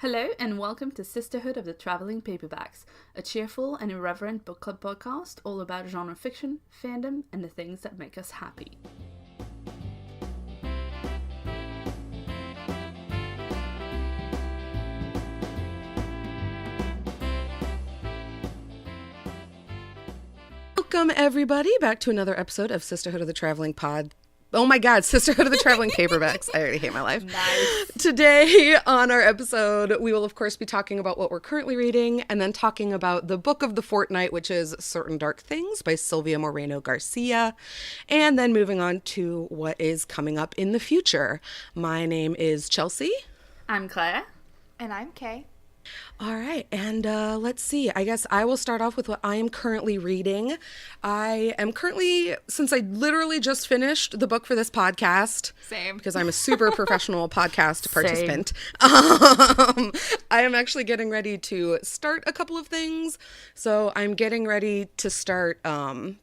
Hello and welcome to Sisterhood of the Traveling Paperbacks, a cheerful and irreverent book club podcast all about genre fiction, fandom, and the things that make us happy. Welcome, everybody, back to another episode of Sisterhood of the Traveling Pod. Oh my God, Sisterhood of the Traveling Paperbacks. I already hate my life. Nice. Today on our episode, we will, of course, be talking about what we're currently reading and then talking about the book of the fortnight, which is Certain Dark Things by Silvia Moreno-Garcia, and then moving on to what is coming up in the future. My name is Chelsea. I'm Claire. And I'm Kay. All right, and let's see. I guess I will start off with what I am currently reading. I am currently, since I literally just finished the book for this podcast. Same. Because I'm a super professional podcast participant. I am actually getting ready to start a couple of things. So I'm getting ready to start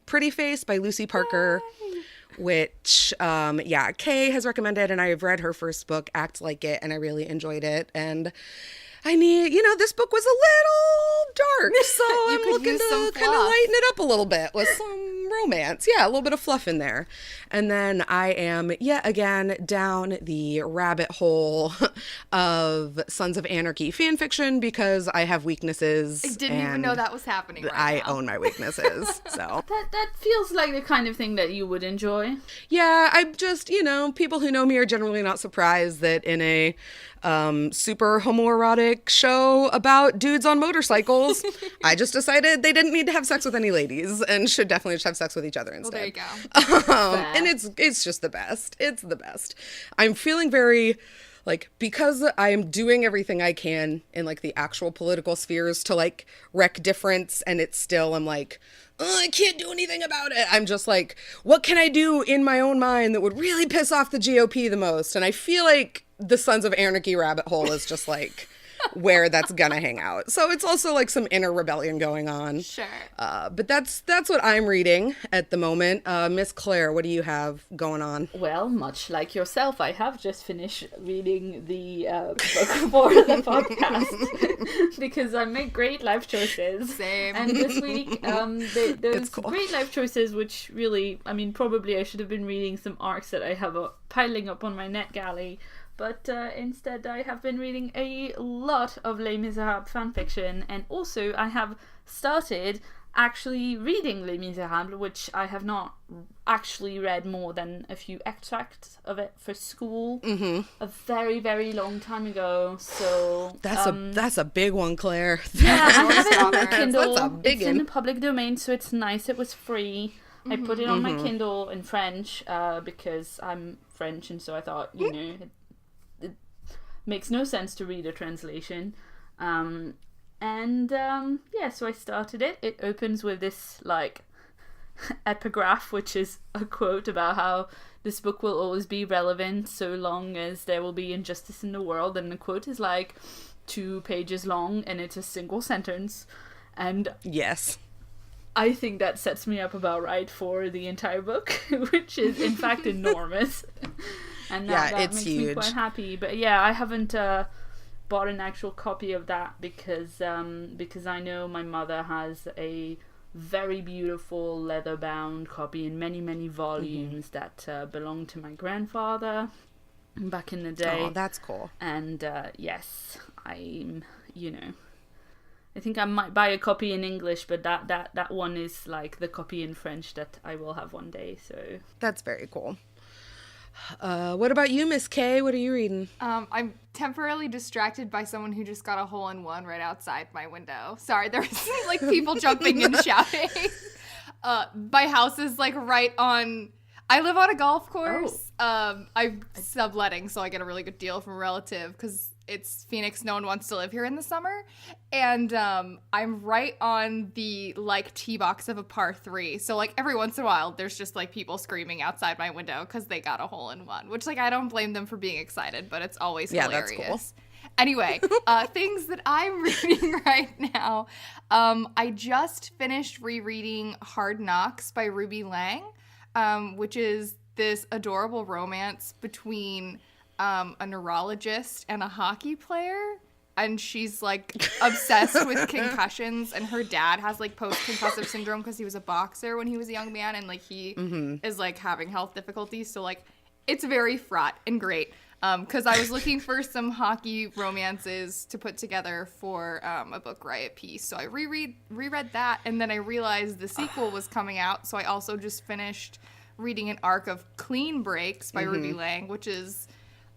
Pretty Face by Lucy Parker. Yay. Which, Kay has recommended, and I have read her first book, Act Like It, and I really enjoyed it. And I need, this book was a little dark, so I'm looking to kind of lighten it up a little bit with some romance. Yeah, a little bit of fluff in there. And then I am, yet again, down the rabbit hole of Sons of Anarchy fan fiction because I have weaknesses. I didn't even know that was happening right I now. own my weaknesses, so. That feels like the kind of thing that you would enjoy. Yeah, I'm just, people who know me are generally not surprised that in a super homoerotic show about dudes on motorcycles, I just decided they didn't need to have sex with any ladies and should definitely just have sex with each other instead. Well, there you go. And it's just the best. It's the best. I'm feeling very, because I am doing everything I can in, the actual political spheres to, wreck difference, and it's still, I'm like, oh, I can't do anything about it. I'm just like, what can I do in my own mind that would really piss off the GOP the most? And I feel like the Sons of Anarchy rabbit hole is just, where that's gonna hang out. So it's also some inner rebellion going on. Sure. But that's what I'm reading at the moment. Miss Claire, what do you have going on? Well, much like yourself, I have just finished reading the book for the podcast because I make great life choices. Same. And this week, those cool. great life choices, which really, probably I should have been reading some arcs that I have piling up on my NetGalley. But instead I have been reading a lot of Les Miserables fanfiction, and also I have started actually reading Les Miserables, which I have not actually read more than a few extracts of it for school a very, very long time ago. So that's a big one, Claire. Yeah, I have it on my Kindle. That's a big it's in the public domain, so it's nice. It was free. I put it on my Kindle in French because I'm French, and so I thought, it makes no sense to read a translation. So I started it. It opens with this, epigraph, which is a quote about how this book will always be relevant so long as there will be injustice in the world. And the quote is 2 pages long, and it's a single sentence. And yes, I think that sets me up about right for the entire book, which is, in fact, enormous. And that it's makes huge. me quite happy. But yeah, I haven't bought an actual copy of that because I know my mother has a very beautiful leather-bound copy in many, many volumes that belonged to my grandfather back in the day. Oh, that's cool. And yes, I'm, I think I might buy a copy in English, but that one is the copy in French that I will have one day. So that's very cool. What about you, Miss Kay? What are you reading? I'm temporarily distracted by someone who just got a hole-in-one right outside my window. Sorry, there's people jumping and shouting. My house is right on. I live on a golf course. I'm subletting, so I get a really good deal from a relative because it's Phoenix. No one wants to live here in the summer. And I'm right on the tee box of a par 3. So every once in a while there's just people screaming outside my window because they got a hole-in-one, which I don't blame them for being excited, but it's always hilarious. That's cool. Anyway, things that I'm reading right now. I just finished rereading Hard Knocks by Ruby Lang, which is this adorable romance between a neurologist and a hockey player. and she's like obsessed with concussions, and her dad has like post-concussive syndrome because he was a boxer when he was a young man, and like he is like having health difficulties. So like it's very fraught and great. Because I was looking for some hockey romances to put together for a book riot piece. So I reread that, and then I realized the sequel was coming out. So I also just finished reading an arc of Clean Breaks by Ruby Lang, which is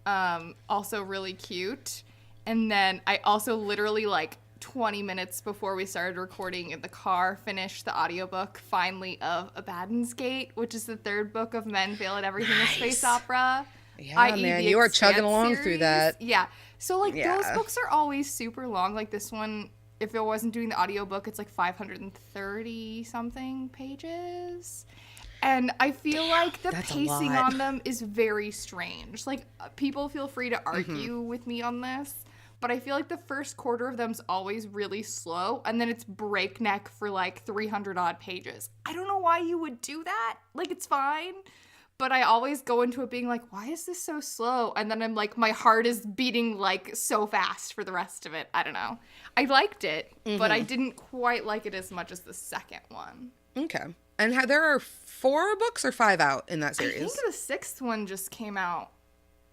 also really cute. And then I also literally, like, 20 minutes before we started recording in the car, finished the audiobook, finally, of Abaddon's Gate, which is the third book of Men Fail at Everything, a space opera. Yeah, man, you are chugging along through that. Yeah. So, like, those books are always super long. Like, this one, if it wasn't doing the audiobook, it's like 530-something pages. And I feel like the pacing on them is very strange. Like, people feel free to argue with me on this, but I feel like the first quarter of them's always really slow, and then it's breakneck for, like, 300-odd pages. I don't know why you would do that. Like, it's fine. But I always go into it being like, why is this so slow? And then I'm like, my heart is beating like so fast for the rest of it. I don't know. I liked it, but I didn't quite like it as much as the second one. Okay. And there are 4 books or 5 out in that series? I think the 6th one just came out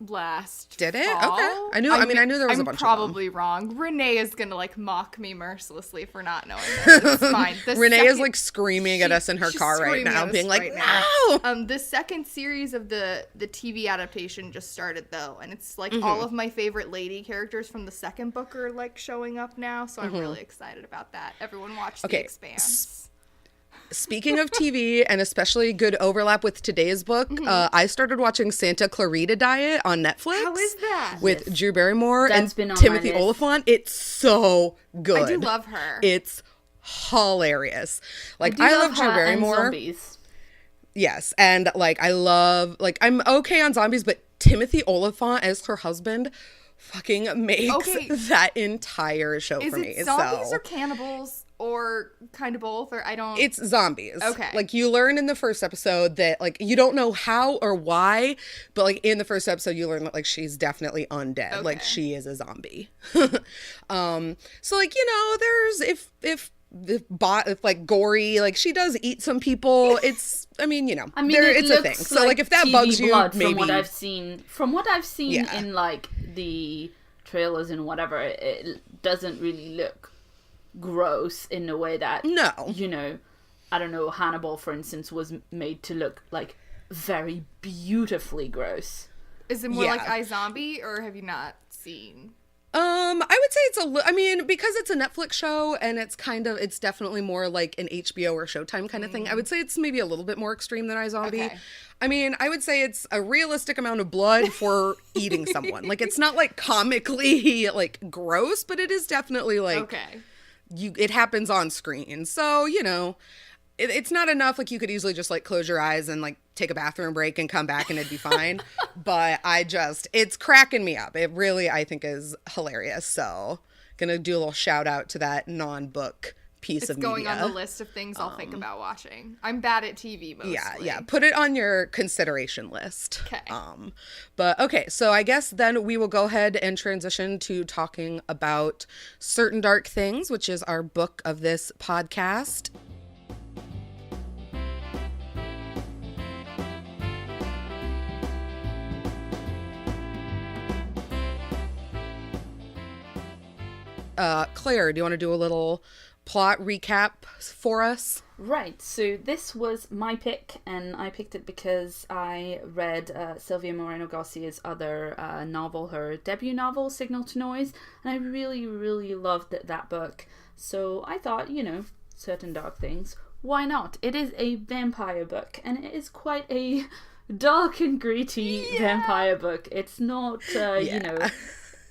last Did it? fall. Okay. I knew there was a bunch of them. I'm probably wrong. Renee is gonna like mock me mercilessly for not knowing this. It's fine. Renee is like screaming at us in her car right now, being like, "No!" The second series of the TV adaptation just started though, and it's like all of my favorite lady characters from the second book are like showing up now, so I'm really excited about that. Everyone watch The Expanse. Speaking of TV, and especially good overlap with today's book, I started watching Santa Clarita Diet on Netflix. How is that? With Drew Barrymore That's and Timothy Olyphant. It's so good. I do love her. It's hilarious. Like, I love Drew Barrymore. And zombies. Yes, and like I love, like, I'm okay on zombies, but Timothy Olyphant as her husband fucking makes that entire show for me. Is it zombies or cannibals? Or kind of both, or I don't... It's zombies. Okay. Like, you learn in the first episode that, like, you don't know how or why, but, like, in the first episode, you learn that, like, she's definitely undead. Okay. Like, she is a zombie. So, like, you know, there's... If like, gory, like, she does eat some people. It's... I mean, you know, it's a thing. So, like, if that TV bugs you, maybe... From what I've seen in, like, the trailers and whatever, it doesn't really look gross in a way that, you know, I don't know, Hannibal, for instance, was made to look like very beautifully gross. Is it more like iZombie, or have you not seen? I would say it's I mean, because it's a Netflix show and it's definitely more like an HBO or Showtime kind of thing. I would say it's maybe a little bit more extreme than iZombie. Okay. I mean, I would say it's a realistic amount of blood for eating someone. Like, it's not like comically like gross, but it is definitely like it happens on screen. So, you know, it's not enough. Like, you could easily just like close your eyes and like take a bathroom break and come back and it'd be fine. But it's cracking me up. It really, I think, is hilarious. So gonna do a little shout out to that non-book piece of media. It's going on the list of things I'll think about watching. I'm bad at TV mostly. Yeah. Put it on your consideration list. Okay. But okay, so I guess then we will go ahead and transition to talking about Certain Dark Things, which is our book of this podcast. Claire, do you want to do a little plot recap for us? Right, so this was my pick, and I picked it because I read Silvia Moreno-Garcia's other novel, her debut novel, Signal to Noise, and I really, really loved that book. So I thought, you know, Certain Dark Things, why not? It is a vampire book, and it is quite a dark and gritty vampire book. It's not, you know...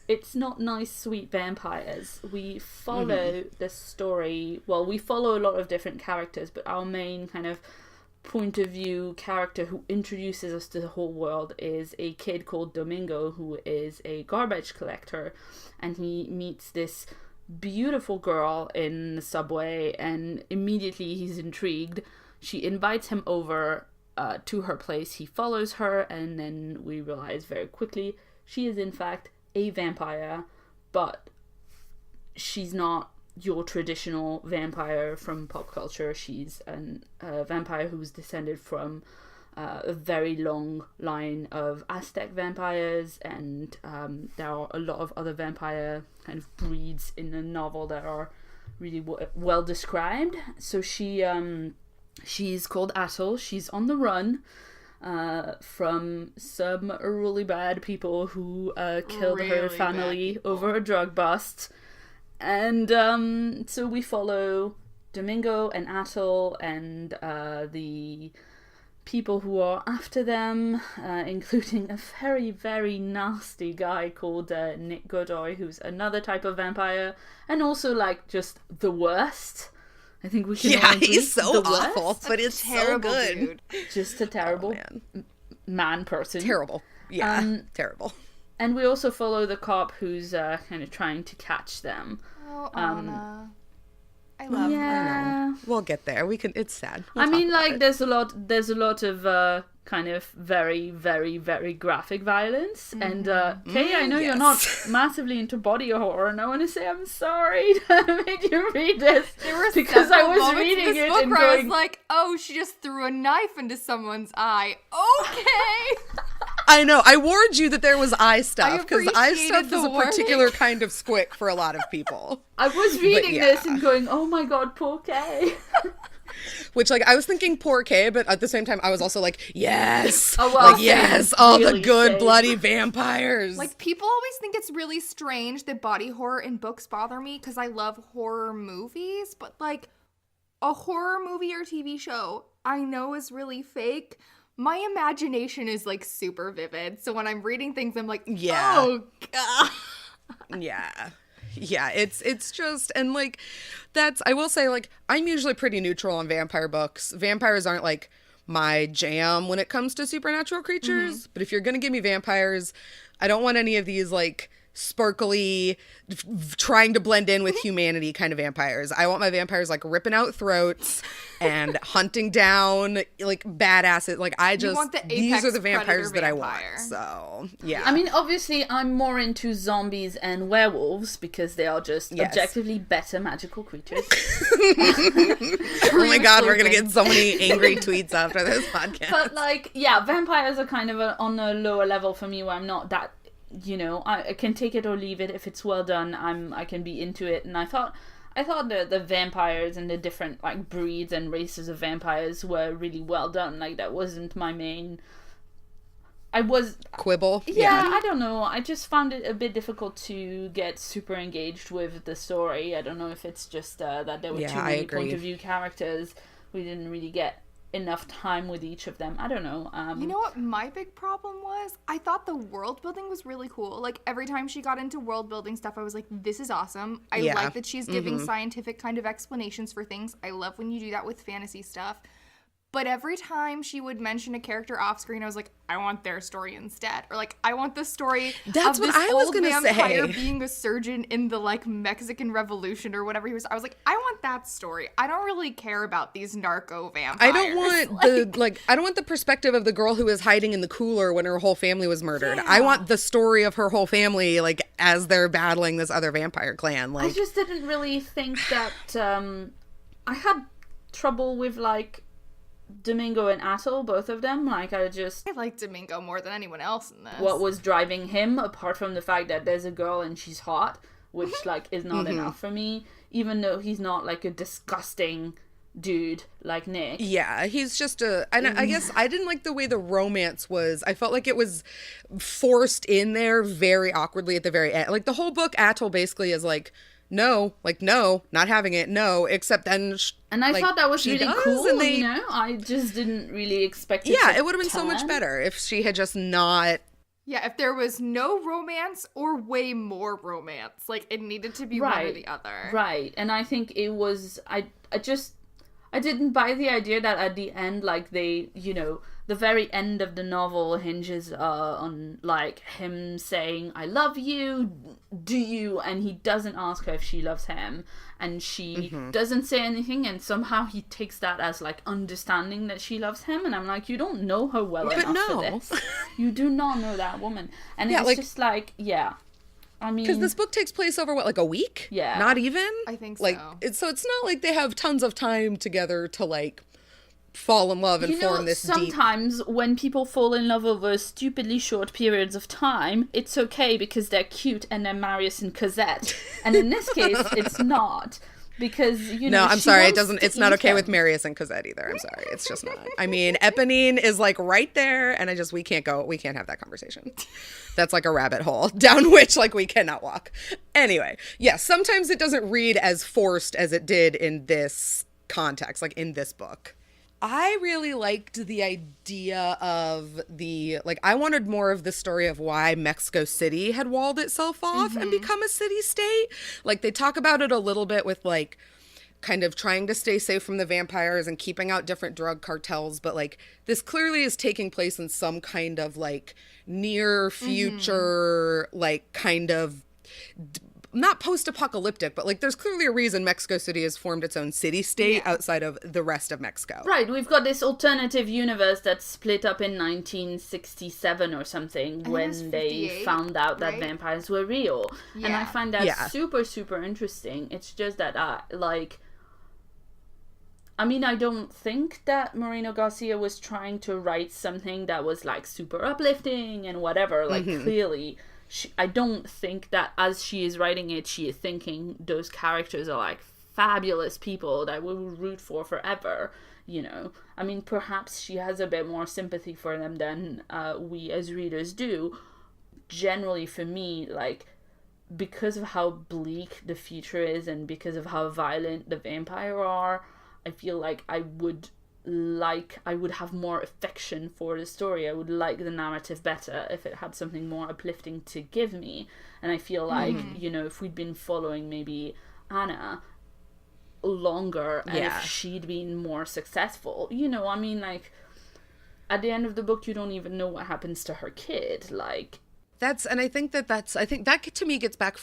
It's not nice, sweet vampires. We follow the story. Well, we follow a lot of different characters, but our main kind of point of view character who introduces us to the whole world is a kid called Domingo, who is a garbage collector. And he meets this beautiful girl in the subway, and immediately he's intrigued. She invites him over to her place. He follows her, and then we realize very quickly she is, in fact, a vampire, but she's not your traditional vampire from pop culture. She's a vampire who's descended from a very long line of Aztec vampires, and there are a lot of other vampire kind of breeds in the novel that are really well described. So she's called Atul. She's on the run from some really bad people who killed her family over a drug bust. And so we follow Domingo and Atul and the people who are after them, including a very, very nasty guy called Nick Godoy, who's another type of vampire, and also like just the worst. I think we can all agree. He's so awful, but it's so good. Dude. Just a terrible man person. Terrible. Terrible. And we also follow the cop who's kind of trying to catch them. Oh, Anna. I love her. We'll get there. We can. It's sad. There's a lot of kind of very, very, very graphic violence. And Kay, I know you're not massively into body horror, and I want to say I'm sorry that I made you read this, because I was reading it and going, I was like, oh, she just threw a knife into someone's eye. Okay. I know. I warned you that there was eye stuff, because eye stuff is a particular kind of squick for a lot of people. I was reading this and going, oh my god, poor Kay. Which, like, I was thinking poor Kay, but at the same time, I was also like, yes! Oh, well, like, yes! All really the good, bloody vampires! Like, people always think it's really strange that body horror in books bother me, because I love horror movies, but, like, a horror movie or TV show I know is really fake. My imagination is, like, super vivid, so when I'm reading things, I'm like, oh, God! Yeah, it's just, and like, I will say, like, I'm usually pretty neutral on vampire books. Vampires aren't, like, my jam when it comes to supernatural creatures, but if you're gonna give me vampires, I don't want any of these, like, sparkly, trying to blend in with humanity kind of vampires. I want my vampires, like, ripping out throats and hunting down, like, badasses. Like, these are the vampires that I want. So, yeah. I mean, obviously, I'm more into zombies and werewolves because they are just objectively better magical creatures. Oh my god, we're gonna get so many angry tweets after this podcast. But, like, vampires are kind of on a lower level for me, where I'm not that, I can take it or leave it. If it's well done, I can be into it. And I thought the vampires and the different, like, breeds and races of vampires were really well done. Like, that wasn't my main. Quibble. Yeah, I don't know. I just found it a bit difficult to get super engaged with the story. I don't know if it's just that there were too many point of view characters. We didn't really get enough time with each of them. I don't know. You know what my big problem was? I thought the world building was really cool. Like, every time she got into world building stuff, I was like, this is awesome. I like that she's giving scientific kind of explanations for things. I love when you do that with fantasy stuff. But every time she would mention a character off screen, I was like, I want their story instead. Or, like, I want the story of this old vampire being a surgeon in the, like, Mexican Revolution or whatever he was. I was like, I want that story. I don't really care about these narco vampires. I don't want I don't want the perspective of the girl who was hiding in the cooler when her whole family was murdered. Yeah. I want the story of her whole family, like, as they're battling this other vampire clan. Like, I just didn't really think that I had trouble with, like, Domingo and Atul, both of them. Like, I like Domingo more than anyone else in this. What was driving him, apart from the fact that there's a girl and she's hot, which, like, is not enough for me, even though he's not, like, a disgusting dude like Nick. Yeah, he's just I guess I didn't like the way the romance was. I felt like it was forced in there very awkwardly at the very end. Like, the whole book, Atul basically is like, no, not having it, no, except then... And I thought that was really cool, and I just didn't really expect it it would have been so much better if she had just not... Yeah, if there was no romance or way more romance. Like, it needed to be one or the other. Right, and I think it was... I didn't buy the idea that at the end, like, they, the very end of the novel hinges on, like, him saying, I love you, do you? And he doesn't ask her if she loves him. And she doesn't say anything, and somehow he takes that as, like, understanding that she loves him. And I'm like, you don't know her well enough for this. You do not know that woman. And it's just like, I mean, because this book takes place over what, like a week? Yeah. Not even? I think like, so. So it's not like they have tons of time together to like fall in love and form this sometimes when people fall in love over stupidly short periods of time, it's okay because they're cute and they're Marius and Cosette. And in this case, it's not. Because, you know, no, I'm sorry, it's not okay with Marius and Cosette either. I'm sorry. It's just not. I mean, Eponine is like right there, and we can't have that conversation. That's like a rabbit hole down which like we cannot walk. Anyway, yes, sometimes it doesn't read as forced as it did in this context, like in this book. I really liked the idea of I wanted more of the story of why Mexico City had walled itself off and become a city-state. Like, they talk about it a little bit with, like, kind of trying to stay safe from the vampires and keeping out different drug cartels. But, like, this clearly is taking place in some kind of, like, near future, like, kind of... not post-apocalyptic, but like there's clearly a reason Mexico City has formed its own city-state outside of the rest of Mexico. Right, we've got this alternative universe that's split up in 1967 or something when they found out that vampires were real. Yeah. And I find that super, super interesting. It's just that, I don't think that Moreno-Garcia was trying to write something that was like super uplifting and whatever, like clearly... I don't think that as she is writing it, she is thinking those characters are like fabulous people that we will root for forever, you know. I mean, perhaps she has a bit more sympathy for them than we as readers do. Generally, for me, like, because of how bleak the future is and because of how violent the vampire are, I feel like I would have more affection for the story. I would like the narrative better if it had something more uplifting to give me. And I feel like, you know, if we'd been following maybe Anna longer and if she'd been more successful, you know, I mean, like, at the end of the book, you don't even know what happens to her kid. Like, I think that to me gets back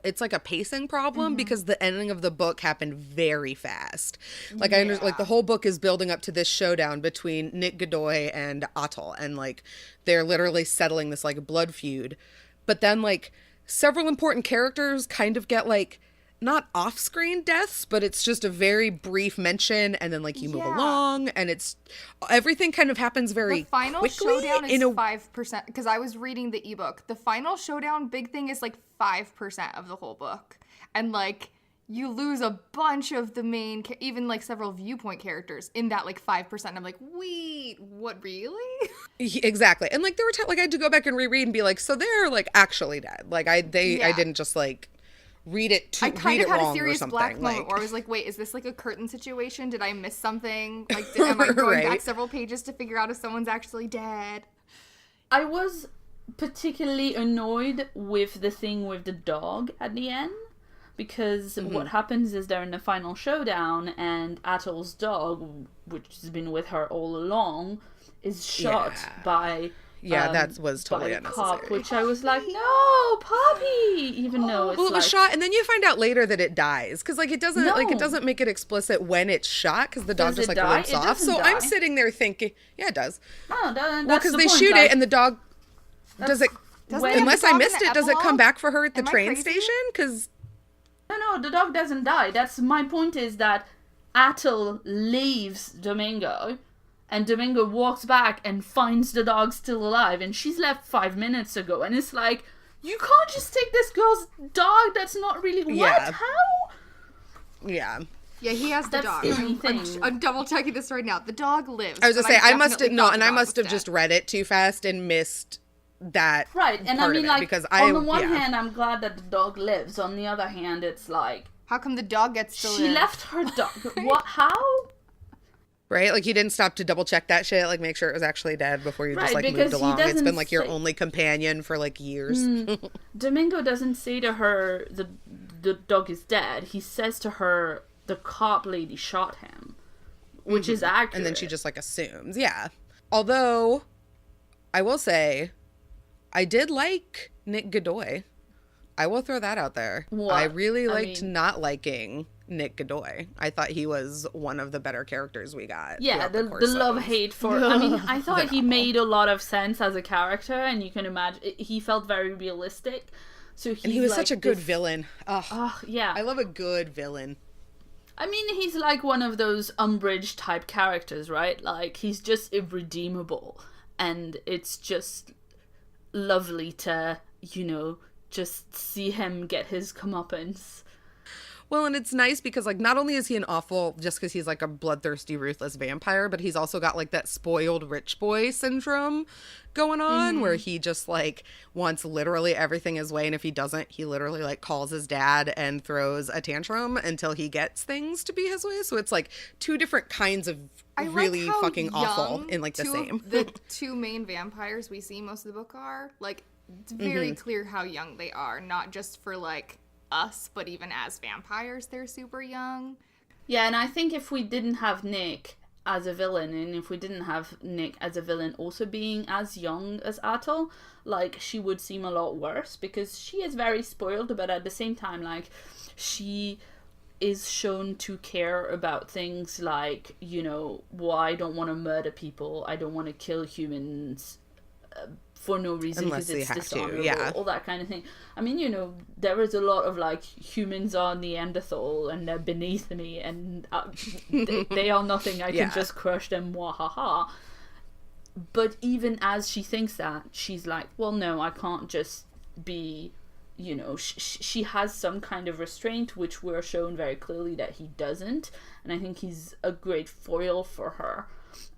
it's like a pacing problem because the ending of the book happened very fast. Like like the whole book is building up to this showdown between Nick Godoy and Atul, and like they're literally settling this like blood feud. But then like several important characters kind of get like not off-screen deaths, but it's just a very brief mention, and then like you move along, and it's everything kind of happens very the final quickly. Showdown is 5% because I was reading the ebook. The final showdown big thing is like 5% of the whole book, and like you lose a bunch of the main, even like several viewpoint characters in that like 5%. I'm like, wait, what, really? Exactly, and like there were like I had to go back and reread and be like, so they're like actually dead. Like I didn't just like. I kind of had a serious black moment where I was like, wait, is this like a curtain situation? Did I miss something? Like, am I going back several pages to figure out if someone's actually dead? I was particularly annoyed with the thing with the dog at the end, because what happens is they're in the final showdown and Atul's dog, which has been with her all along, is shot by... Yeah, that was totally unnecessary. Cop, which I was like, no, puppy! Even though it's it was shot, and then you find out later that it dies. Because, like, it doesn't make it explicit when it's shot, because the dog just, like, limps off. So I'm sitting there thinking, yeah, it does. Oh, that's because they shoot it, and the dog, unless I missed it, does it come back for her at the train station? Because... No, the dog doesn't die. That's my point, is that Atul leaves Domingo, and Domingo walks back and finds the dog still alive, and she's left 5 minutes ago, and it's like, you can't just take this girl's dog that's not really wet. How? Yeah. Yeah, he has the dog. I'm double checking this right now. The dog lives. I was gonna say I must have just read it too fast and missed that. Right, and I mean, like, because on the one hand, I'm glad that the dog lives. On the other hand, it's like, how come the dog gets to live? She left her dog. What? How? Right? Like, you didn't stop to double check that shit, like, make sure it was actually dead before you just, like, moved along. It's been, like, your only companion for, like, years. Domingo doesn't say to her, the dog is dead. He says to her, the cop lady shot him, which is accurate. And then she just, like, assumes. Yeah. Although, I will say, I did like Nick Godoy. I will throw that out there. What? I really liked not liking Nick Godoy. I thought he was one of the better characters we got. Yeah, the love-hate for... I mean, I thought he made a lot of sense as a character, and you can imagine... He felt very realistic, So he's and he was like such a good villain. yeah. I love a good villain. I mean, he's like one of those Umbridge type characters, right? Like, he's just irredeemable. And it's just lovely to, you know, just see him get his comeuppance. Well, and it's nice because, like, not only is he an awful, just because he's, like, a bloodthirsty, ruthless vampire, but he's also got, like, that spoiled rich boy syndrome going on, where he just, like, wants literally everything his way, and if he doesn't, he literally, like, calls his dad and throws a tantrum until he gets things to be his way. So it's, like, two different kinds of really fucking awful in, like, the same. The two main vampires we see most of the book are, like, it's very clear how young they are, not just for, like, us, but even as vampires, they're super young. Yeah, and I think if we didn't have Nick as a villain, and if we didn't have Nick as a villain also being as young as Atul, like, she would seem a lot worse, because she is very spoiled, but at the same time, like, she is shown to care about things like, you know, well, I don't want to murder people, I don't want to kill humans for no reason because it's dishonorable, all that kind of thing. I mean, you know, there is a lot of, like, humans are Neanderthal and they're beneath me and they are nothing, I can just crush them, wahaha. But even as she thinks that, she's like, well, no, I can't just be, you know, she has some kind of restraint, which we're shown very clearly that he doesn't, and I think he's a great foil for her.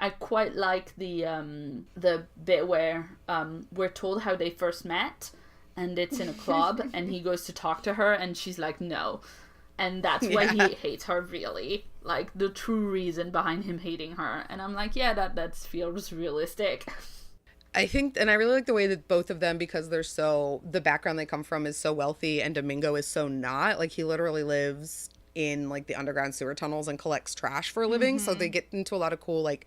I quite like the bit where we're told how they first met, and it's in a club, and he goes to talk to her, and she's like, no. And that's why he hates her, really. Like, the true reason behind him hating her. And I'm like, yeah, that feels realistic. I think, and I really like the way that both of them, because they're so, the background they come from is so wealthy, and Domingo is so not. Like, he literally lives in, like, the underground sewer tunnels and collects trash for a living. So they get into a lot of cool, like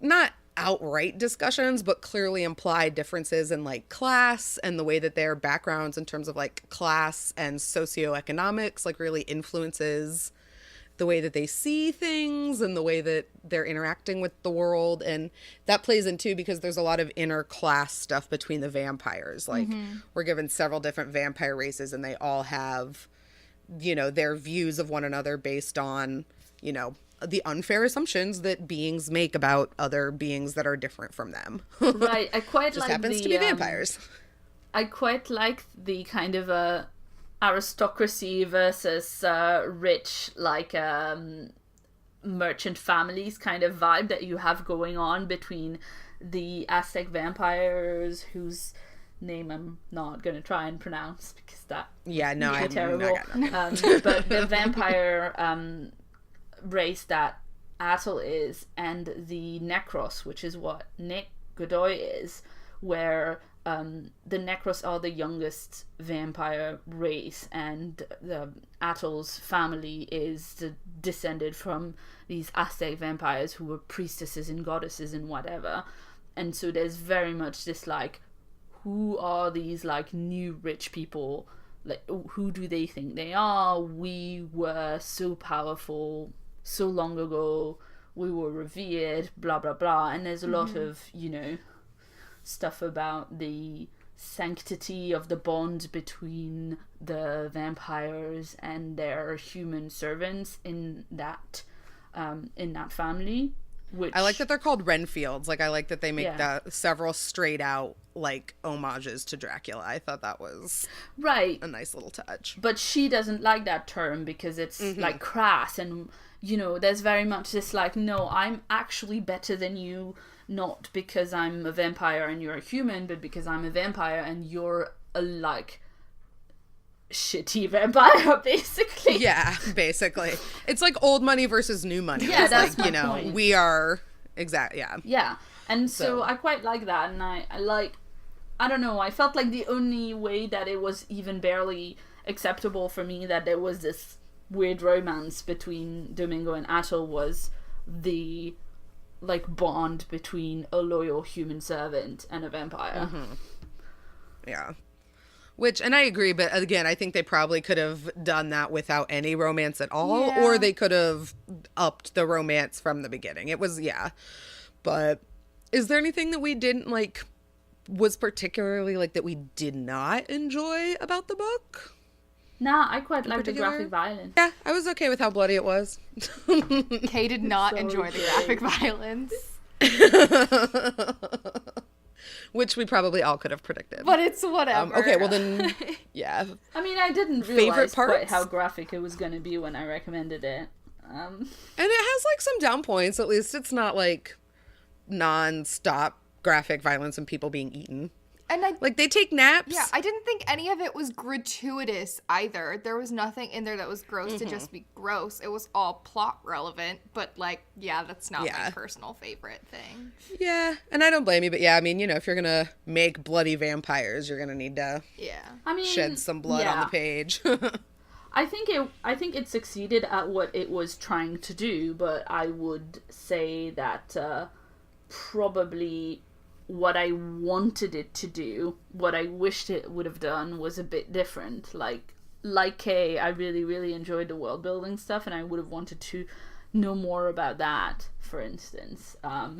not outright discussions, but clearly implied differences in, like, class and the way that their backgrounds in terms of, like, class and socioeconomics, like, really influences the way that they see things and the way that they're interacting with the world. And that plays in too, because there's a lot of inner class stuff between the vampires. Like, we're given several different vampire races, and they all have, you know, their views of one another based on, you know, the unfair assumptions that beings make about other beings that are different from them. Right. I quite just like happens to be vampires. I quite like the kind of aristocracy versus rich, like, merchant families kind of vibe that you have going on between the Aztec vampires, whose name I'm not going to try and pronounce because that I'm terrible. But the vampire race that Atul is, and the Necros, which is what Nick Godoy is, where the Necros are the youngest vampire race, and Atul's family is descended from these Aztec vampires who were priestesses and goddesses and whatever. And so there's very much this, like, who are these, like, new rich people? Like, who do they think they are? We were so powerful so long ago. We were revered, blah, blah, blah. And there's a lot of, you know, stuff about the sanctity of the bond between the vampires and their human servants in that family. Which I like that they're called Renfields. Like, I like that they make that several straight out, like, homages to Dracula. I thought that was right, a nice little touch. But she doesn't like that term because it's like crass, and, you know, there's very much this, like, no, I'm actually better than you, not because I'm a vampire and you're a human, but because I'm a vampire and you're a, like, shitty vampire, basically. Yeah, basically. It's like old money versus new money. Yeah, it's that's like, my you know, point. we are Yeah. And so I quite like that, and I like, I don't know, I felt like the only way that it was even barely acceptable for me that there was this weird romance between Domingo and Atul was the, like, bond between a loyal human servant and a vampire. Yeah. Which, and I agree, but again, I think they probably could have done that without any romance at all, or they could have upped the romance from the beginning. It was, but is there anything that we didn't, like, was particularly like that we did not enjoy about the book? Nah, I quite like the graphic violence. Yeah, I was okay with how bloody it was. Kay did not enjoy the graphic violence. Which we probably all could have predicted. But it's whatever. Okay, well then, yeah. I mean, I didn't realize quite how graphic it was going to be when I recommended it. And it has like some down points. At least it's not like non-stop graphic violence and people being eaten. And like they take naps. Yeah, I didn't think any of it was gratuitous either. There was nothing in there that was gross to just be gross. It was all plot relevant, but like, yeah, that's not my personal favorite thing. Yeah, and I don't blame you, but yeah, I mean, you know, if you're gonna make bloody vampires, you're gonna need to shed some blood on the page. I think it succeeded at what it was trying to do, but I would say that probably what I wanted it to do, what I wished it would have done, was a bit different. Like Kay, I really, really enjoyed the world building stuff, and I would have wanted to know more about that, for instance. I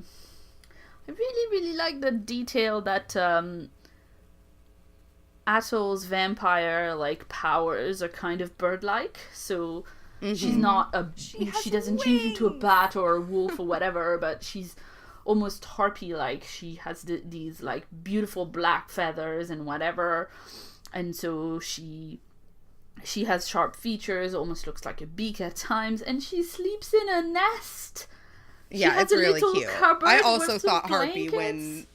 really, really like the detail that Atol's vampire like powers are kind of bird-like, so she's not she doesn't change into a bat or a wolf or whatever, but she's almost harpy-like. She has these like beautiful black feathers and whatever, and so she has sharp features, almost looks like a beak at times, and she sleeps in a nest. Yeah, it's really cute. I also thought harpy blankets.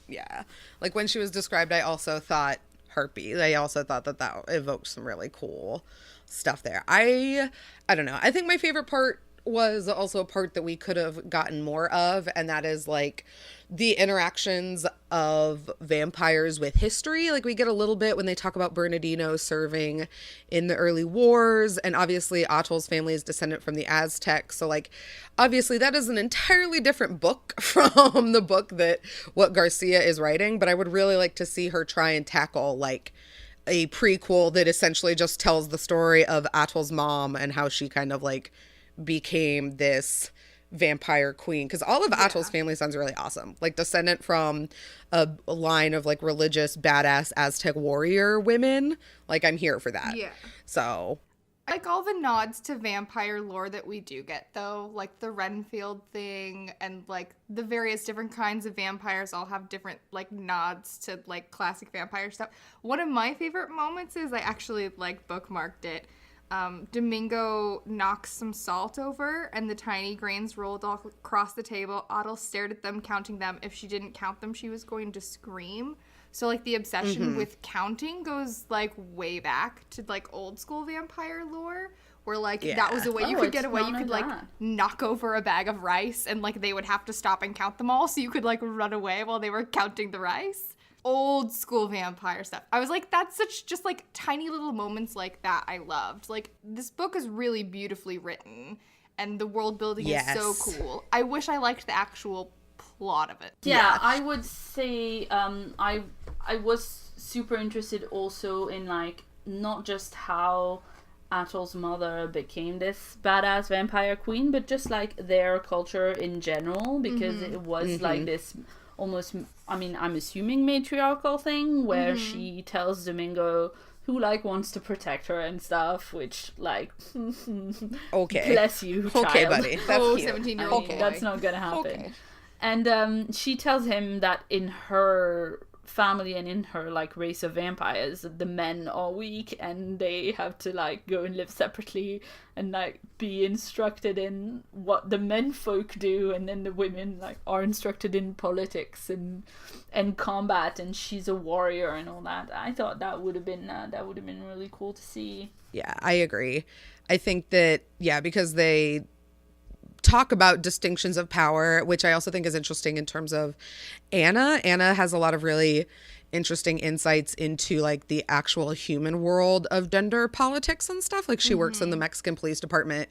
when she was described, I also thought harpy. I also thought that evoked some really cool stuff there. I don't know. I think my favorite part was also a part that we could have gotten more of, and that is like the interactions of vampires with history. Like we get a little bit when they talk about Bernardino serving in the early wars, and obviously Atol's family is descendant from the Aztecs, so like obviously that is an entirely different book from the book that what Garcia is writing, but I would really like to see her try and tackle like a prequel that essentially just tells the story of Atol's mom and how she kind of like became this vampire queen, because all of Atol's family sounds really awesome, like descendant from a line of like religious badass Aztec warrior women. Like I'm here for that. So I like all the nods to vampire lore that we do get, though, like the Renfield thing and like the various different kinds of vampires all have different like nods to like classic vampire stuff. One of my favorite moments is I actually like bookmarked it. Domingo knocks some salt over and the tiny grains rolled all across the table. Otto stared at them, counting them. If she didn't count them, she was going to scream. So like the obsession with counting goes like way back to like old school vampire lore, where like that was a way you could get away. You could like knock over a bag of rice and like they would have to stop and count them all, so you could like run away while they were counting the rice. Old school vampire stuff. I was like, that's such just like tiny little moments like that I loved. Like this book is really beautifully written and the world building is so cool. I wish I liked the actual plot of it. Yeah, I would say I was super interested also in like not just how Atol's mother became this badass vampire queen, but just like their culture in general, because it was like this almost, I mean, I'm assuming matriarchal thing where she tells Domingo who like wants to protect her and stuff, which like bless you, child. Okay, buddy. That's 17-year-old boy. That's not gonna happen. And she tells him that in her family and in her like race of vampires, the men are weak and they have to like go and live separately and like be instructed in what the men folk do, and then the women like are instructed in politics and combat, and she's a warrior and all that. I thought that would have been really cool to see. Yeah, I agree. I think that because they talk about distinctions of power, which I also think is interesting in terms of Anna. Anna has a lot of really interesting insights into like the actual human world of gender politics and stuff. Like she works in the Mexican police department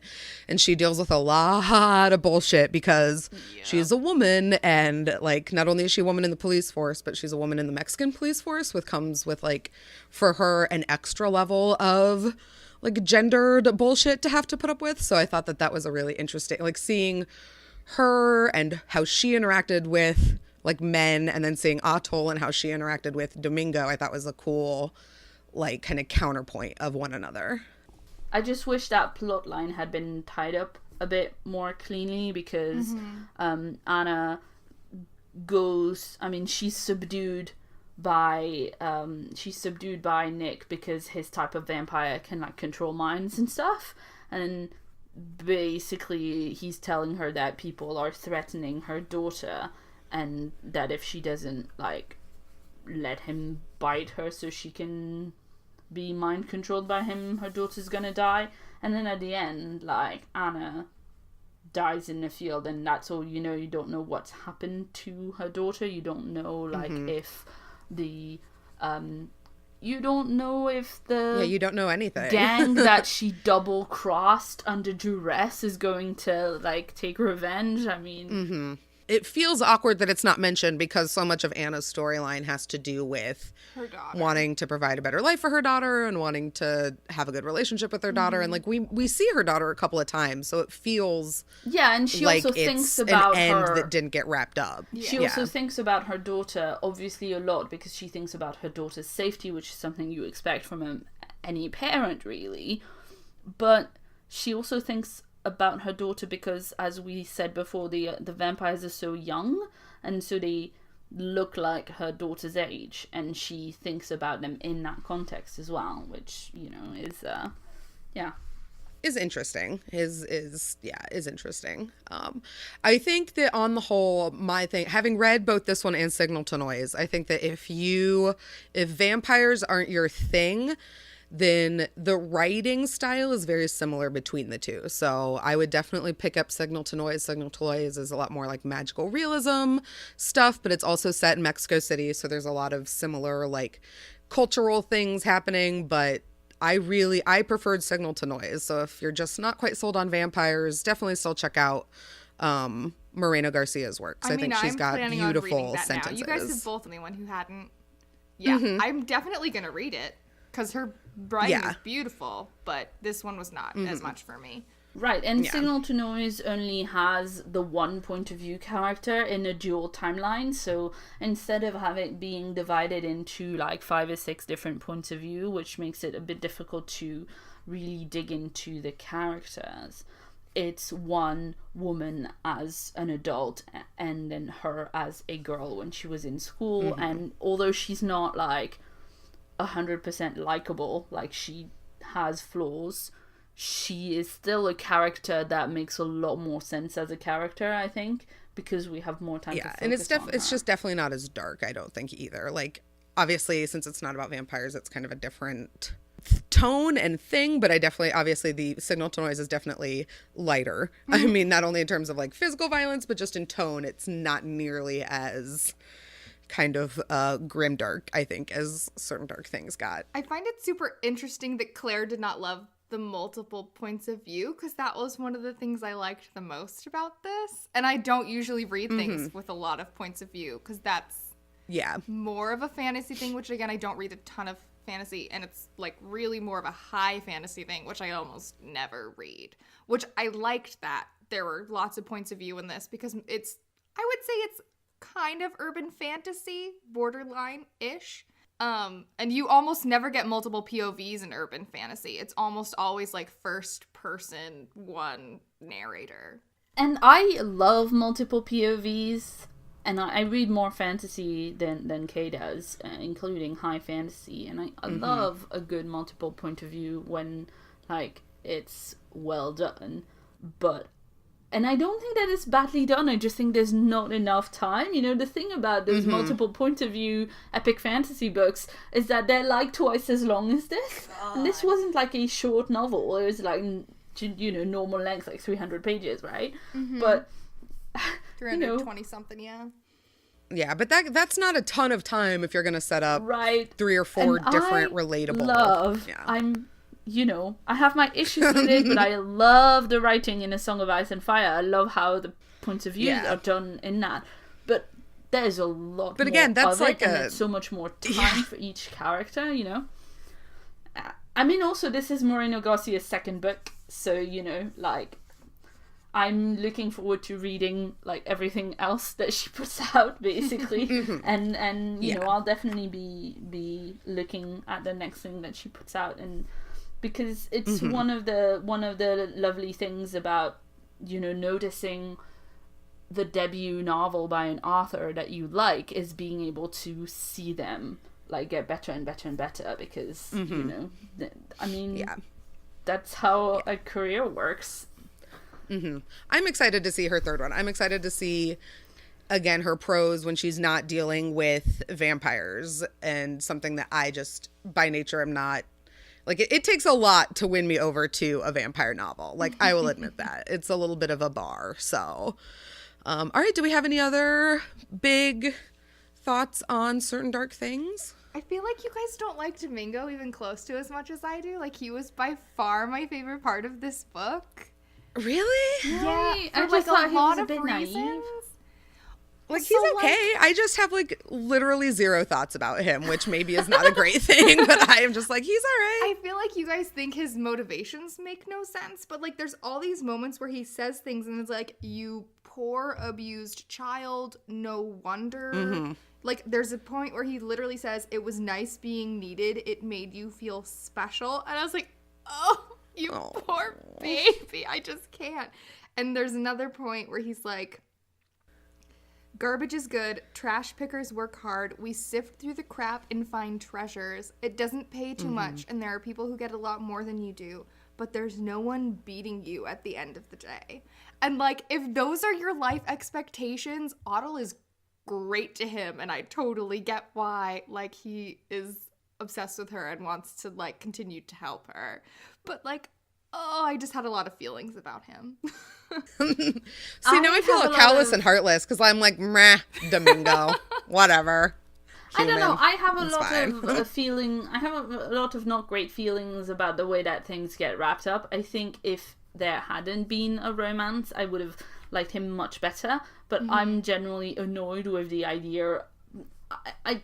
and she deals with a lot of bullshit because she's a woman, and like not only is she a woman in the police force, but she's a woman in the Mexican police force, which comes with like for her an extra level of like gendered bullshit to have to put up with. So I thought that was a really interesting, like seeing her and how she interacted with like men, and then seeing Atoll and how she interacted with Domingo, I thought was a cool like kind of counterpoint of one another. I just wish that plot line had been tied up a bit more cleanly, because Anna goes, I mean, she's subdued by Nick because his type of vampire can like control minds and stuff, and basically he's telling her that people are threatening her daughter, and that if she doesn't like let him bite her so she can be mind controlled by him, her daughter's gonna die. And then at the end, like, Anna dies in the field, and that's all you know. You don't know what's happened to her daughter. You don't know like if the you don't know if the you don't know anything. Gang that she double crossed under duress is going to like take revenge. I mean, it feels awkward that it's not mentioned, because so much of Anna's storyline has to do with her daughter wanting to provide a better life for her daughter and wanting to have a good relationship with her daughter. And like we see her daughter a couple of times, so it feels and she like also it's thinks about an end her that didn't get wrapped up. She also thinks about her daughter obviously a lot, because she thinks about her daughter's safety, which is something you expect from any parent really. But she also thinks about her daughter because, as we said before, the vampires are so young, and so they look like her daughter's age, and she thinks about them in that context as well, which, you know, is interesting. Is interesting. I think that on the whole, my thing, having read both this one and Signal to Noise, I think that if vampires aren't your thing, then the writing style is very similar between the two. So I would definitely pick up Signal to Noise. Signal to Noise is a lot more like magical realism stuff, but it's also set in Mexico City, so there's a lot of similar like cultural things happening, but I preferred Signal to Noise. So if you're just not quite sold on vampires, definitely still check out Moreno-Garcia's works. I think she's got beautiful sentences. You guys have both anyone who hadn't. Yeah, I'm definitely going to read it, because her writing is beautiful, but this one was not as much for me. Right, and Signal to Noise only has the one point of view character in a dual timeline, so instead of having being divided into like 5 or 6 different points of view, which makes it a bit difficult to really dig into the characters, it's one woman as an adult and then her as a girl when she was in school, and although she's not like 100% likable, like she has flaws, she is still a character that makes a lot more sense as a character, I think, because we have more time to focus and on it's her. just definitely not as dark, I don't think, either. Like, obviously, since it's not about vampires, it's kind of a different tone and thing, but obviously the Signal to Noise is definitely lighter. I mean, not only in terms of like physical violence, but just in tone, it's not nearly as kind of grimdark, I think, as certain Dark Things got. I find it super interesting that Claire did not love the multiple points of view, because that was one of the things I liked the most about this. And I don't usually read things with a lot of points of view, because that's more of a fantasy thing, which again, I don't read a ton of fantasy, and it's like really more of a high fantasy thing, which I almost never read, which I liked that there were lots of points of view in this, because I would say it's kind of urban fantasy, borderline-ish. And you almost never get multiple POVs in urban fantasy. It's almost always like first person, one narrator. And I love multiple POVs, and I read more fantasy than Kay does, including high fantasy, and I love a good multiple point of view when like it's well done. And I don't think that it's badly done. I just think there's not enough time. You know, the thing about those multiple point of view epic fantasy books is that they're like twice as long as this. And this wasn't like a short novel. It was like, you know, normal length, like 300 pages, right? But 320 something, Yeah, but that's not a ton of time if you're going to set up 3 or 4 different relatable. You know, I have my issues with it, but I love the writing in A Song of Ice and Fire. I love how the points of view are done in that. But there's a lot more that's of like it, and it's so much more time for each character, you know? I mean, also, this is Moreno Garcia's second book, so, you know, like, I'm looking forward to reading like everything else that she puts out, basically. And you know, I'll definitely be looking at the next thing that she puts out, and because it's one of the lovely things about, you know, noticing the debut novel by an author that you like is being able to see them like get better and better and better, because you know, I mean, that's how a career works. I'm excited to see her third one. I'm excited to see, again, her prose when she's not dealing with vampires, and something that I just, by nature, am not, like, it takes a lot to win me over to a vampire novel. Like, I will admit that. It's a little bit of a bar, so. All right, do we have any other big thoughts on Certain Dark Things? I feel like you guys don't like Domingo even close to as much as I do. Like, he was by far my favorite part of this book. Really? Yeah, I just thought he was a bit reasons. naive. Like, he's okay. I just have, like, literally zero thoughts about him, which maybe is not a great thing, but I am just like, he's all right. I feel like you guys think his motivations make no sense, but, like, there's all these moments where he says things and it's like, you poor abused child, no wonder. Like, there's a point where he literally says, it was nice being needed, it made you feel special, and I was like, oh, you poor baby, I just can't. And there's another point where he's like, garbage is good, trash pickers work hard, we sift through the crap and find treasures. It doesn't pay too much, and there are people who get a lot more than you do, but there's no one beating you at the end of the day. And, like, if those are your life expectations, Otto is great to him, and I totally get why, like, he is obsessed with her and wants to, like, continue to help her. But, like, oh, I just had a lot of feelings about him. See, now I feel all callous and heartless, because I'm like, meh, Domingo, whatever. Human. I don't know. I have a lot of feeling. I have a lot of not great feelings about the way that things get wrapped up. I think if there hadn't been a romance, I would have liked him much better. But I'm generally annoyed with the idea. I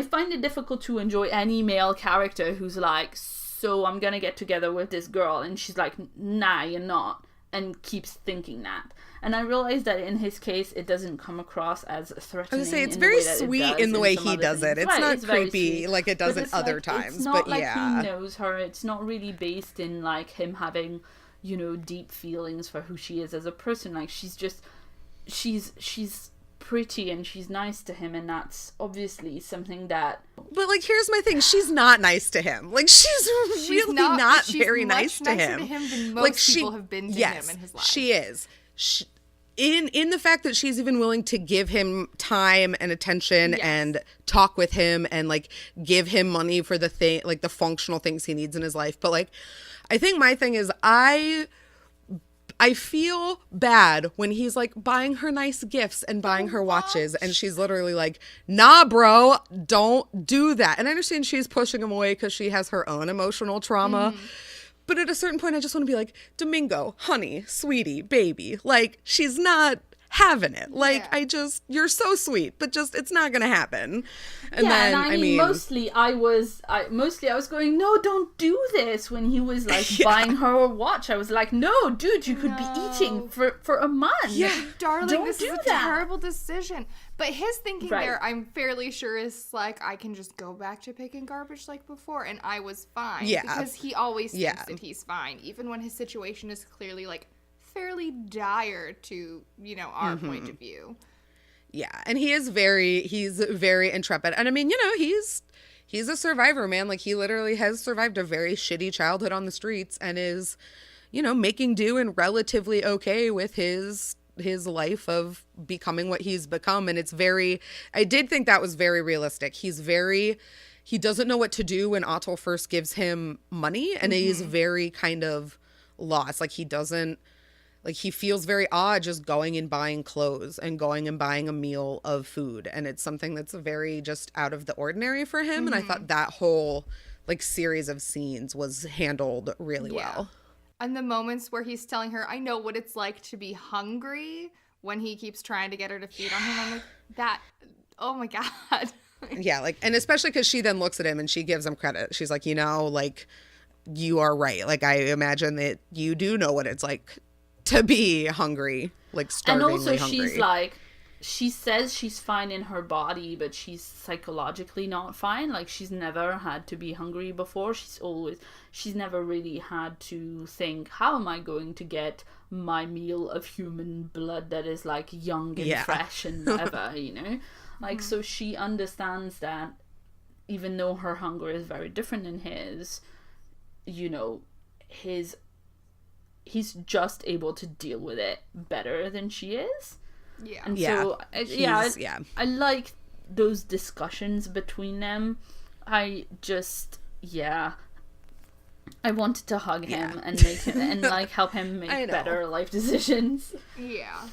find it difficult to enjoy any male character who's like, so I'm gonna get together with this girl, and she's like, nah, you're not, and keeps thinking that. And I realize that in his case, it doesn't come across as threatening. I was gonna say, it's very sweet in the way he does it. It's not creepy like it does at other times. It's not but like he knows her. It's not really based in like him having, you know, deep feelings for who she is as a person. Like, she's just, she's pretty and she's nice to him, and that's obviously something that. But like, here's my thing: she's not nice to him. Like, she's really not very nice to him. Than most people have been to him in his life. She is. In the fact that she's even willing to give him time and attention and talk with him and like give him money for the thing, like the functional things he needs in his life. But like, I think my thing is I feel bad when he's like buying her nice gifts and buying her watches, and she's literally like, nah, bro, don't do that. And I understand she's pushing him away because she has her own emotional trauma. But at a certain point, I just want to be like, Domingo, honey, sweetie, baby. Like, she's not having it. Like, you're so sweet, but just, it's not going to happen. And then, and I mean, mostly I was going, no, don't do this. When he was like buying her a watch, I was like, no, dude, you could be eating for a month. Yeah, darling, this is a terrible decision. But his thinking there, I'm fairly sure, is like, I can just go back to picking garbage like before, and I was fine. Yeah. Because he always thinks that he's fine, even when his situation is clearly, like, fairly dire to, you know, our point of view. Yeah, and he's very intrepid. And I mean, you know, he's a survivor, man. Like, he literally has survived a very shitty childhood on the streets and is, you know, making do and relatively okay with his life of becoming what he's become. And it's I did think that was very realistic. He doesn't know what to do when Otto first gives him money, and he's very kind of lost. Like, he feels very odd just going and buying clothes and going and buying a meal of food. And it's something that's very just out of the ordinary for him. And I thought that whole like series of scenes was handled really well. And the moments where he's telling her, I know what it's like to be hungry, when he keeps trying to get her to feed on him. I'm like, that, oh my God. Yeah, like, and especially because she then looks at him and she gives him credit. She's like, you know, like, you are right. Like, I imagine that you do know what it's like to be hungry, like starvingly and also hungry. she's like, she says she's fine in her body, but she's psychologically not fine. Like, she's never had to be hungry before. She's never really had to think, how am I going to get my meal of human blood that is like young and fresh and whatever, you know? Like, so she understands that even though her hunger is very different than his, you know, he's just able to deal with it better than she is. Yeah. And so, I like those discussions between them. I wanted to hug him and make him, and like help him make better life decisions. Yeah.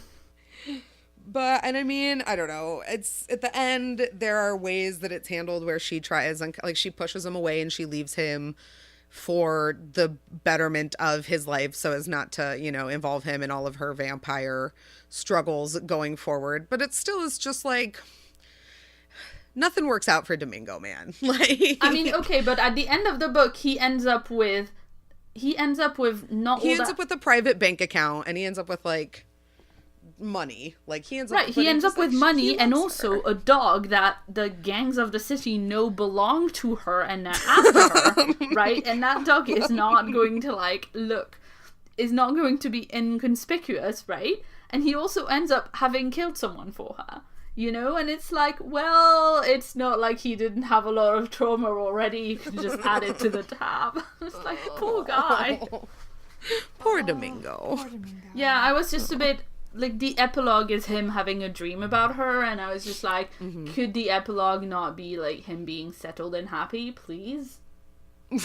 But, and I mean, I don't know. It's at the end, there are ways that it's handled where she tries, like, she pushes him away and she leaves him for the betterment of his life so as not to, you know, involve him in all of her vampire struggles going forward. But it still is just like, nothing works out for Domingo, man. Like, I mean, okay, but at the end of the book, he ends up with a private bank account, and he ends up with like money. Like, he ends up with money and also a dog that the gangs of the city know belong to her and are after her, right? And that dog is not going to is not going to be inconspicuous, right? And he also ends up having killed someone for her, you know? And it's like, well, it's not like he didn't have a lot of trauma already. You can just add it to the tab. It's like, poor guy. Poor Domingo. Yeah, I was just a bit... Like, the epilogue is him having a dream about her, and I was just like, could the epilogue not be, like, him being settled and happy, please?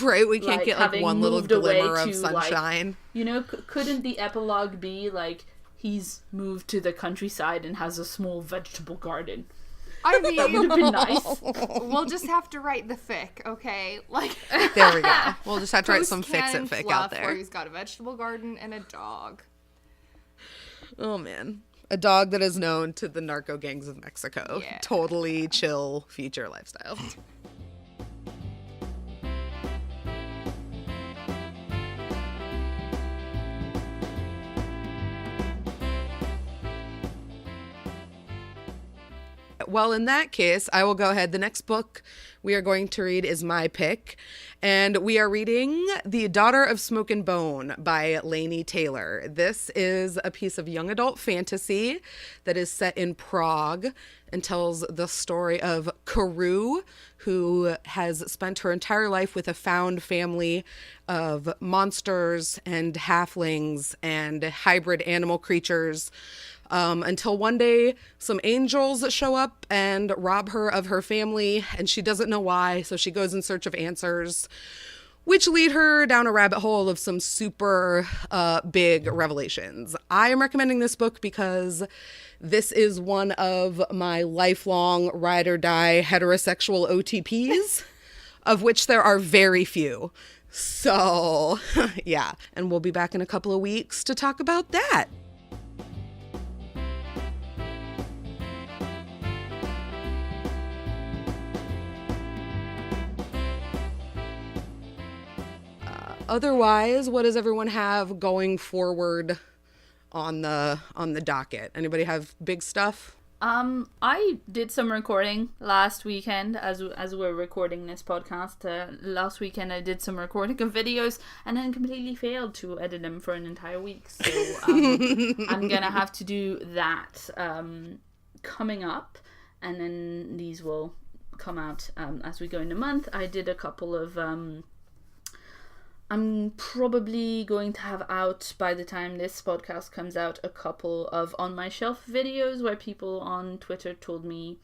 Right, we can't get, like, one little glimmer of sunshine. Like, you know, couldn't the epilogue be, like, he's moved to the countryside and has a small vegetable garden? I mean, that would have been nice. We'll just have to write the fic, okay? Like, there we go. We'll just have to write some fic out there. Where he's got a vegetable garden and a dog. Oh, man. A dog that is known to the narco gangs of Mexico. Yeah. Totally chill future lifestyle. Well, in that case, I will go ahead. The next book we are going to read is my pick, and we are reading The Daughter of Smoke and Bone by Laini Taylor. This is a piece of young adult fantasy that is set in Prague and tells the story of Karu, who has spent her entire life with a found family of monsters and halflings and hybrid animal creatures. Until one day some angels show up and rob her of her family, and she doesn't know why, so she goes in search of answers, which lead her down a rabbit hole of some super big revelations. I am recommending this book because this is one of my lifelong ride or die heterosexual OTPs, of which there are very few. So, yeah, and we'll be back in a couple of weeks to talk about that. Otherwise, what does everyone have going forward on the docket? Anybody have big stuff? I did some recording last weekend as we're recording this podcast. Last weekend I did some recording of videos and then completely failed to edit them for an entire week. So I'm gonna have to do that coming up, and then these will come out as we go in the month. I did a couple of I'm probably going to have out, by the time this podcast comes out, a couple of on my shelf videos where people on Twitter told me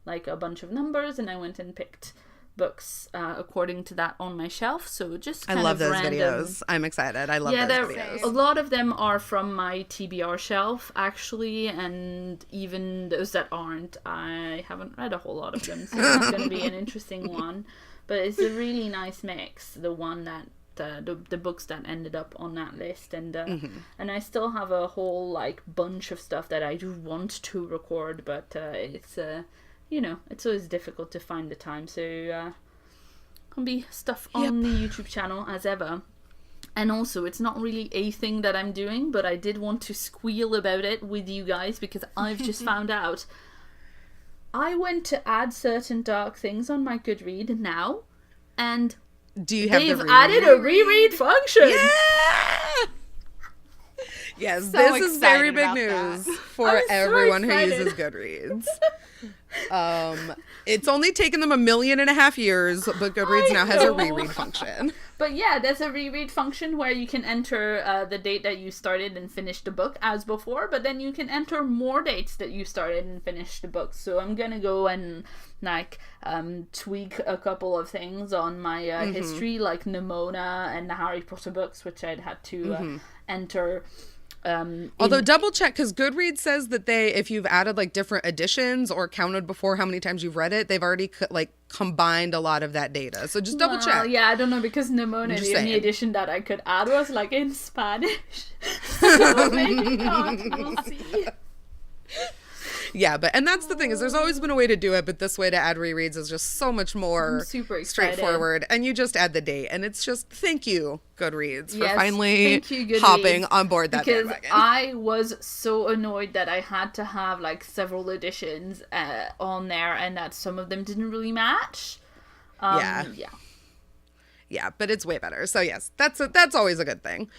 like a bunch of numbers, and I went and picked books according to that on my shelf. So just kind I love of those random videos. I'm excited. I love those videos. A lot of them are from my TBR shelf, actually, and even those that aren't, I haven't read a whole lot of them, so it's going to be an interesting one. But it's a really nice mix, the one that the books that ended up on that list, and and I still have a whole like bunch of stuff that I do want to record, but it's you know, it's always difficult to find the time, so can be stuff on the YouTube channel as ever. And also, it's not really a thing that I'm doing, but I did want to squeal about it with you guys because I've just found out. I went to add certain dark things on my Goodread now, and do you have they've added a reread function. Yeah! Yes, So this is very excited big about news that. for I'm so everyone who excited. uses Goodreads. It's only taken them 1.5 million years, but Goodreads now has a reread function. But yeah, there's a reread function where you can enter the date that you started and finished the book as before, but then you can enter more dates that you started and finished the book. So I'm gonna go and tweak a couple of things on my history, like Nimona and the Harry Potter books, which I'd had to enter. Although double check, because Goodreads says that if you've added like different editions or counted before how many times you've read it, they've already combined a lot of that data. So just double check. Yeah, I don't know, because Nimona, the only edition that I could add was like in Spanish. So maybe not. We'll see. Yeah, and that's the thing, is there's always been a way to do it, but this way to add rereads is just so much more straightforward. And you just add the date, and it's just thank you, Goodreads, for finally hopping on board that bandwagon. Because I was so annoyed that I had to have like several editions on there, and that some of them didn't really match. Yeah, but it's way better. So yes, that's always a good thing.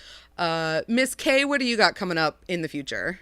Miss K, what do you got coming up in the future?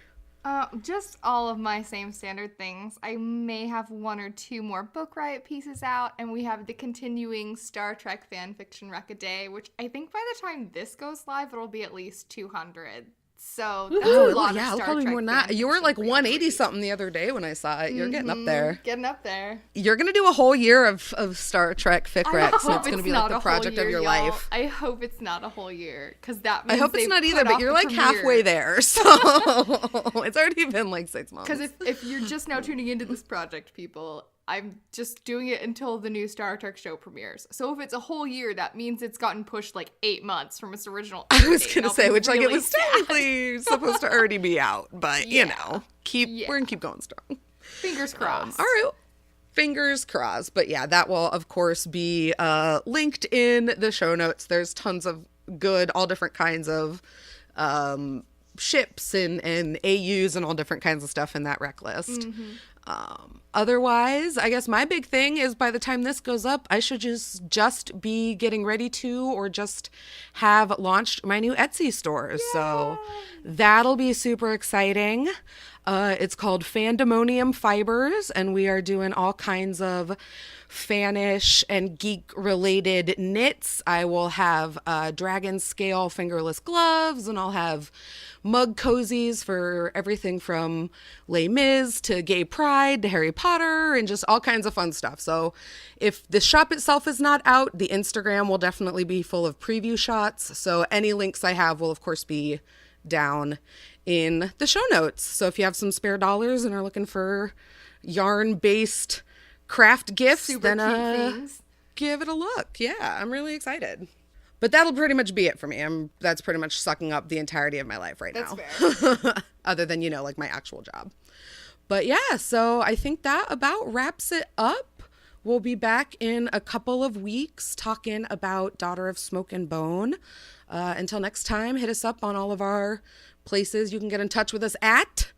Just all of my same standard things. I may have 1 or 2 more book riot pieces out, and we have the continuing Star Trek fanfiction rec a day, which I think by the time this goes live, it'll be at least 200. So that's a lot of Star probably Trek more than that. You were like 180 something the other day when I saw it. You're getting up there. Getting up there. You're gonna do a whole year of Star Trek fic recs, and it's gonna be like the project of your life. I hope it's not a whole year, because that means I hope it's not either, but you're like halfway there, so it's already been like 6 months. Because if you're just now tuning into this project, people, I'm just doing it until the new Star Trek show premieres. So if it's a whole year, that means it's gotten pushed like 8 months from its original I was going to say, which really it was technically supposed to already be out, but you know, we're going to keep going strong. Fingers crossed. All right. Fingers crossed. But yeah, that will of course be linked in the show notes. There's tons of good, all different kinds of ships and AUs and all different kinds of stuff in that rec list. Otherwise, I guess my big thing is by the time this goes up, I should just be getting ready to, or just have launched my new Etsy store. Yay! So that'll be super exciting. It's called Fandemonium Fibers, and we are doing all kinds of fanish and geek related knits. I will have dragon scale fingerless gloves, and I'll have mug cozies for everything from Les Mis to Gay Pride to Harry Potter, and just all kinds of fun stuff. So if the shop itself is not out, the Instagram will definitely be full of preview shots. So any links I have will of course be down in the show notes. So if you have some spare dollars and are looking for yarn based craft gifts, super then give it a look. Yeah, I'm really excited. But that'll pretty much be it for me. That's pretty much sucking up the entirety of my life right now. That's fair. Other than, like my actual job. But yeah, so I think that about wraps it up. We'll be back in a couple of weeks talking about Daughter of Smoke and Bone. Until next time, hit us up on all of our places you can get in touch with us at.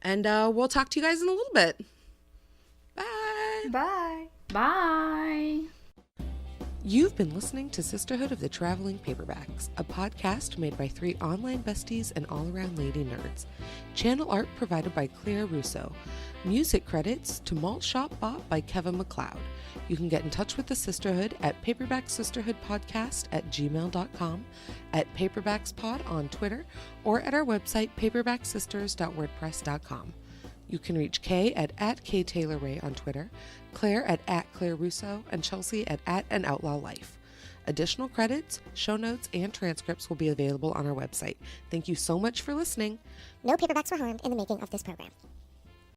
And we'll talk to you guys in a little bit. Bye. Bye. Bye. You've been listening to Sisterhood of the Traveling Paperbacks, a podcast made by 3 online besties and all-around lady nerds. Channel art provided by Claire Russo. Music credits to Malt Shop Bot by Kevin MacLeod. You can get in touch with the Sisterhood at paperbackssisterhoodpodcast@gmail.com, at paperbackspod on Twitter, or at our website paperbacksisters.wordpress.com. You can reach Kay at @KTaylorRay on Twitter, Claire at @Claire Russo, and Chelsea at @An Outlaw Life. Additional credits, show notes, and transcripts will be available on our website. Thank you so much for listening. No paperbacks were harmed in the making of this program.